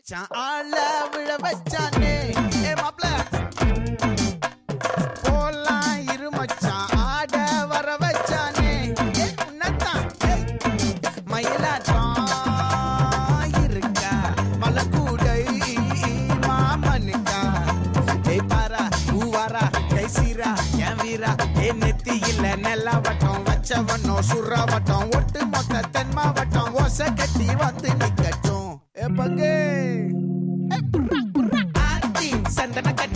வச்சான் ஆள விழ வச்சானே ஏ மாப்ள போலாம் இரு மச்சான் ஆட வர வச்சானே ஏ உன்னத்தான் மயிலாட்டம் இருக்கா மலக்கூடை மாமனுக்கா ஏய் பாரா ஊவாரா கைசீரா என் வீரா ஏ நெத்தி இல்ல நெல்லா வட்டம் வச்சவனோ சுறா வட்டம் ஒட்டு மொத்த தென் மாவட்டம் ஓசை கட்டி வந்து நிக்கட்டும் ஏ பங்கே ஆத்தி சந்தன கட்டி